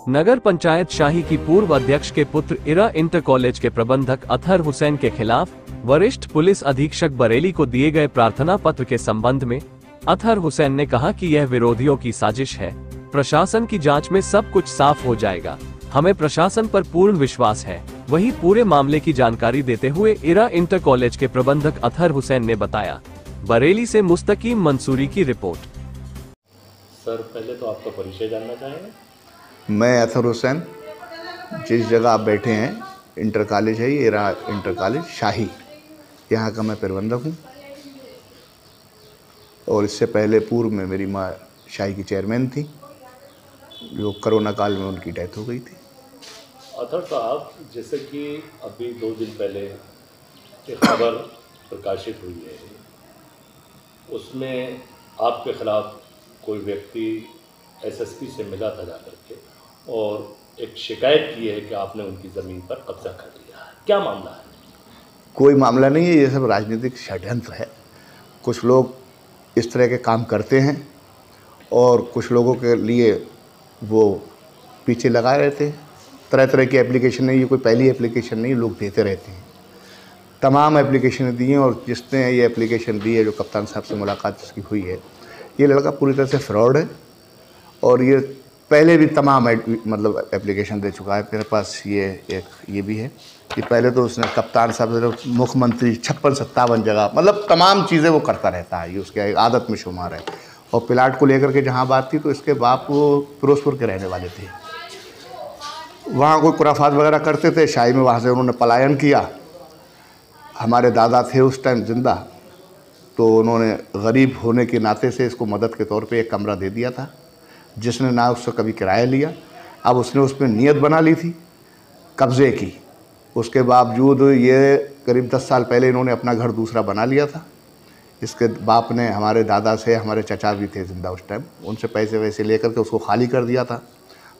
नगर पंचायत शाही की पूर्व अध्यक्ष के पुत्र इरा इंटर कॉलेज के प्रबंधक अतहर हुसैन के खिलाफ वरिष्ठ पुलिस अधीक्षक बरेली को दिए गए प्रार्थना पत्र के संबंध में अतहर हुसैन ने कहा कि यह विरोधियों की साजिश है। प्रशासन की जांच में सब कुछ साफ हो जाएगा। हमें प्रशासन पर पूर्ण विश्वास है। वहीं पूरे मामले की जानकारी देते हुए इरा इंटर कॉलेज के प्रबंधक अतहर हुसैन ने बताया। बरेली से मुस्तकीम मंसूरी की रिपोर्ट। सर, पहले तो आपका परिचय जानना चाहेंगे। मैं अतहर हुसैन, जिस जगह आप बैठे हैं इंटर कॉलेज है, ये इरा इंटर कॉलेज शाही, यहाँ का मैं प्रबंधक हूँ। और इससे पहले पूर्व में मेरी माँ शाही की चेयरमैन थी, जो कोरोना काल में उनकी डेथ हो गई थी। अतहर साहब, जैसे कि अभी 2 दिन पहले एक खबर प्रकाशित हुई है, उसमें आपके खिलाफ कोई व्यक्ति एसएसपी से मिला था जाकर के और एक शिकायत की है कि आपने उनकी ज़मीन पर कब्जा कर लिया है। क्या मामला है? कोई मामला नहीं है, ये सब राजनीतिक षड्यंत्र है। कुछ लोग इस तरह के काम करते हैं और कुछ लोगों के लिए वो पीछे लगाए रहते हैं। तरह तरह की एप्लीकेशन नहीं, ये कोई पहली एप्लीकेशन नहीं, लोग देते रहते हैं। तमाम एप्लीकेशन दी हैं और जिसने ये एप्लीकेशन दी है, जो कप्तान साहब से मुलाकात जिसकी हुई है, ये लड़का पूरी तरह से फ्रॉड है। और ये पहले भी तमाम मतलब एप्लीकेशन दे चुका है। मेरे पास ये भी है कि पहले तो उसने कप्तान साहब से मुख्यमंत्री 56-57 जगह, मतलब तमाम चीज़ें वो करता रहता है, ये उसकी एक आदत में शुमार है। और प्लाट को लेकर के जहाँ बात थी, तो इसके बाप वो फिरोजपुर के रहने वाले थे। वहाँ कोई खुराफात वगैरह करते थे शाही में, वहाँ से उन्होंने पलायन किया। हमारे दादा थे उस टाइम जिंदा, तो उन्होंने गरीब होने के नाते से इसको मदद के तौर पे एक कमरा दे दिया था, जिसने ना उससे कभी किराया लिया। अब उसने उसमें नीयत बना ली थी कब्ज़े की। उसके बावजूद ये करीब 10 साल पहले इन्होंने अपना घर दूसरा बना लिया था। इसके बाप ने हमारे दादा से, हमारे चचा भी थे जिंदा उस टाइम, उनसे पैसे वैसे लेकर के उसको खाली कर दिया था।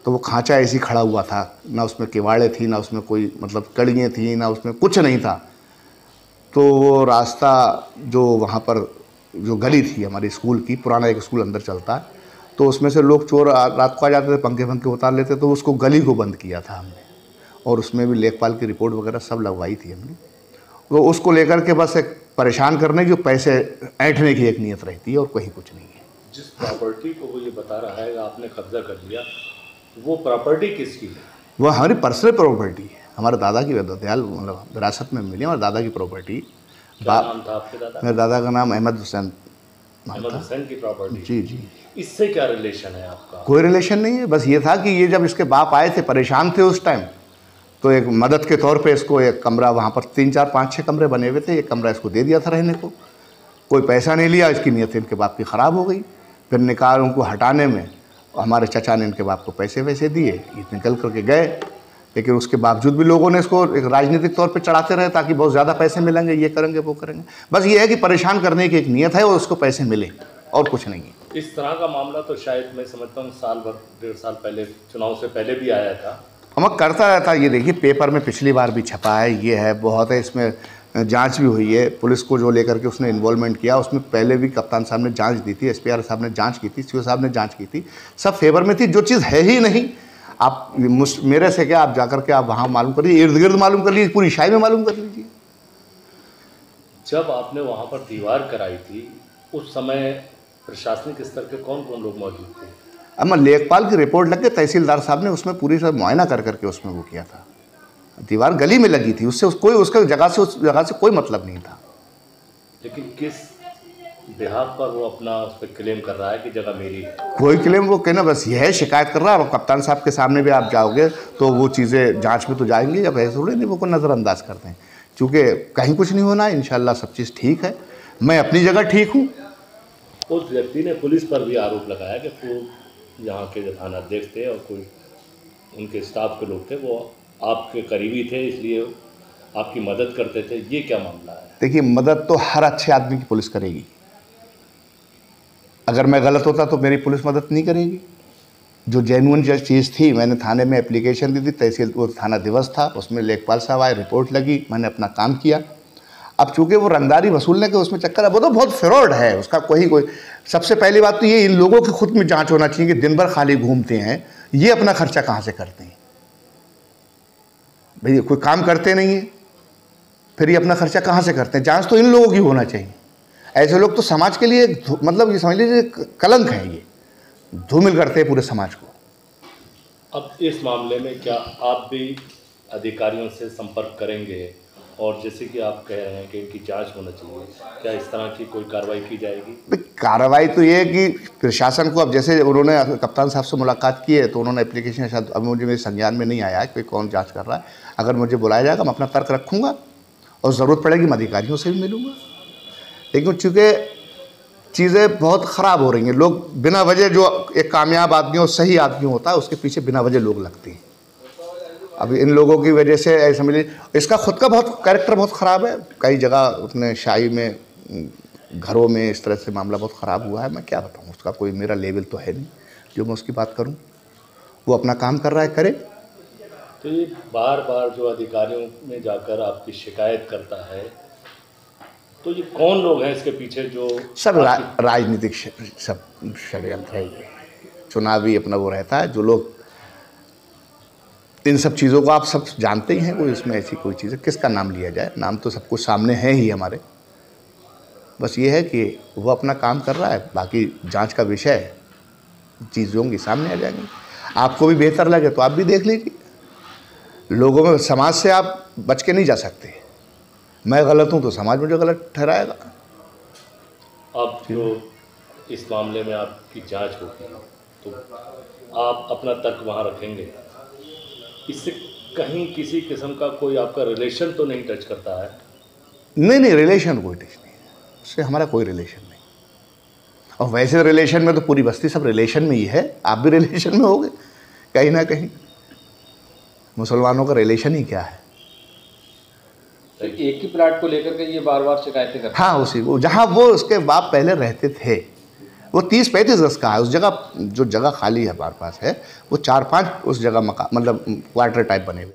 तो वो खांचा ऐसे ही खड़ा हुआ था, ना उसमें किवाड़े थी, ना उसमें कोई मतलब कड़ियाँ थी, ना उसमें कुछ नहीं था। तो वो रास्ता जो वहाँ पर जो गली थी हमारी स्कूल की, पुराना एक स्कूल अंदर चलता है, तो उसमें से लोग चोर रात को आ जाते थे, पंखे उतार लेते, तो उसको गली को बंद किया था हमने। और उसमें भी लेखपाल की रिपोर्ट वगैरह सब लगवाई थी हमने। तो उसको लेकर के बस एक परेशान करने की, पैसे ऐंठने की एक नीयत रहती है और कहीं कुछ नहीं है। जिस प्रॉपर्टी को वो ये बता रहा है आपने कब्जा कर लिया, वो प्रॉपर्टी किसकी है? वह हमारी पर्सनल प्रॉपर्टी है, हमारे दादा की दयाल मतलब विरासत में मिली, हमारे दादा की प्रॉपर्टी। क्या नाम था आपके दादा? मेरे दादा का नाम अहमद हुसैन। अहमद हुसैन की प्रॉपर्टी? जी जी। इससे क्या रिलेशन है आपका? कोई रिलेशन नहीं है, बस ये था कि ये जब इसके बाप आए थे, परेशान थे उस टाइम, तो एक मदद के तौर पे इसको एक कमरा, वहाँ पर 3, 4, 5, 6 कमरे बने हुए थे, एक कमरा इसको दे दिया था रहने को। कोई पैसा नहीं लिया, इसकी नीयत इनके बाप की ख़राब हो गई। फिर निकाल उनको हटाने में हमारे चचा ने इनके बाप को पैसे वैसे दिए, ये निकल करके गए। लेकिन उसके बावजूद भी लोगों ने इसको एक राजनीतिक तौर पे चढ़ाते रहे, ताकि बहुत ज़्यादा पैसे मिलेंगे, ये करेंगे वो करेंगे। बस ये है कि परेशान करने की एक नीयत है और उसको पैसे मिले, और कुछ नहीं है। इस तरह का मामला तो शायद मैं समझता हूँ साल भर 1.5 साल पहले, चुनाव से पहले भी आया था। हम करता रहता है। ये देखिए पेपर में पिछली बार भी छपा है, ये है बहुत है, इसमें जांच भी हुई है। पुलिस को जो लेकर के उसने इन्वॉल्वमेंट किया, उसमें पहले भी कप्तान साहब ने जांच दी थी, एसपीआर साहब ने जांच की थी, सीओ साहब ने जांच की थी, सब फेवर में थी। जो चीज़ है ही नहीं, आप मेरे से क्या, आप जाकर के आप वहाँ मालूम कर लीजिए, इर्द गिर्द मालूम कर लीजिए, पूरी शाही में मालूम कर लीजिए। जब आपने वहाँ पर दीवार कराई थी, उस समय प्रशासनिक स्तर के कौन कौन लोग मौजूद थे? अब लेखपाल की रिपोर्ट लग के तहसीलदार साहब ने उसमें पूरी सब मुआयना कर करके उसमें वो किया था। दीवार गली में लगी थी, उससे कोई उसका जगह से उस जगह से कोई मतलब नहीं था। लेकिन किस बिहाफ पर वो अपना उस पर क्लेम कर रहा है कि जगह मेरी है? कोई क्लेम वो कहना, बस यह है, शिकायत कर रहा है। कप्तान साहब के सामने भी आप जाओगे तो वो चीज़ें जांच में तो जाएंगी, जब ऐसे थोड़े नहीं वो को नज़रअंदाज करते हैं। चूँकि कहीं कुछ नहीं होना है, इंशाल्लाह सब चीज़ ठीक है, मैं अपनी जगह ठीक हूँ। उस व्यक्ति ने पुलिस पर भी आरोप लगाया कि वो यहाँ के जो थाना अध्यक्ष थे और कोई उनके स्टाफ के लोग थे, वो आपके करीबी थे, इसलिए आपकी मदद करते थे। ये क्या मामला है? देखिए, मदद तो हर अच्छे आदमी की पुलिस करेगी। अगर मैं गलत होता तो मेरी पुलिस मदद नहीं करेगी। जो जेन्युइन चीज़ थी, मैंने थाने में एप्लीकेशन दी थी, तहसील वो थाना दिवस था, उसमें लेखपाल साहब आए, रिपोर्ट लगी, मैंने अपना काम किया। अब चूंकि वो रंगदारी वसूलने के उसमें चक्कर है, वो तो बहुत फ्रॉड है, उसका कोई सबसे पहली बात तो ये इन लोगों की खुद में जांच होना चाहिए कि दिन भर खाली घूमते हैं, ये अपना खर्चा कहाँ से करते हैं? भैया कोई काम करते नहीं है, फिर ये अपना खर्चा कहाँ से करते हैं? जांच तो इन लोगों की होना चाहिए। ऐसे लोग तो समाज के लिए मतलब ये समझ लीजिए कलंक है, ये धूमिल करते हैं पूरे समाज को। अब इस मामले में क्या आप भी अधिकारियों से संपर्क करेंगे? और जैसे कि आप कह रहे हैं कि इनकी जांच होना चाहिए, क्या इस तरह की कोई कार्रवाई की जाएगी? कार्रवाई तो ये है कि प्रशासन को, अब जैसे उन्होंने कप्तान साहब से मुलाकात की है तो उन्होंने एप्लीकेशन, शायद अब मुझे मेरे संज्ञान में नहीं आया है कि कौन जांच कर रहा है। अगर मुझे बुलाया जाएगा मैं अपना तर्क रखूँगा और ज़रूरत पड़ेगी मैं अधिकारियों से भी मिलूँगा। लेकिन चूँकि चीज़ें बहुत ख़राब हो रही हैं, लोग बिना वजह, जो एक कामयाब आदमी और सही आदमी होता है उसके पीछे बिना वजह लोग लगते हैं। अब इन लोगों की वजह से ऐसे समझिए इसका खुद का बहुत कैरेक्टर बहुत ख़राब है। कई जगह अपने शाही में, घरों में इस तरह से मामला बहुत ख़राब हुआ है। मैं क्या बताऊँ, उसका कोई मेरा लेवल तो है नहीं जो मैं उसकी बात करूँ। वो अपना काम कर रहा है, करे। तो ये बार बार जो अधिकारियों में जाकर आपकी शिकायत करता है, तो ये कौन लोग हैं इसके पीछे? जो सब राजनीतिक सब षड्यंत्र है। ये चुनावी अपना वो रहता है, जो लोग इन सब चीज़ों को आप सब जानते ही हैं। कोई इसमें ऐसी कोई चीज़ है, किसका नाम लिया जाए? नाम तो सब कुछ सामने है ही हमारे। बस ये है कि वो अपना काम कर रहा है, बाकी जांच का विषय है, चीज़ होंगी सामने आ जाएंगी। आपको भी बेहतर लगे तो आप भी देख लीजिए। लोगों में, समाज से आप बच के नहीं जा सकते। मैं गलत हूँ तो समाज मुझे गलत ठहराएगा। अब जो इस मामले में आपकी जांच होगी तो आप अपना तर्क वहाँ रखेंगे? इससे कहीं किसी किस्म का कोई आपका रिलेशन तो नहीं टच करता है? नहीं, रिलेशन कोई टच नहीं है, उससे हमारा कोई रिलेशन नहीं। और वैसे रिलेशन में तो पूरी बस्ती सब रिलेशन में ही है। आप भी रिलेशन में होगे कहीं ना कहीं। मुसलमानों का रिलेशन ही क्या है? तो एक ही प्लाट को लेकर के ये बार बार शिकायतें करते हैं? हाँ, उसी को, जहाँ वो उसके बाप पहले रहते थे, वो 30-35 गज का है। उस जगह जो जगह खाली है हमारे पास है, वो 4-5 उस जगह मकान मतलब क्वार्टर टाइप बने हुए।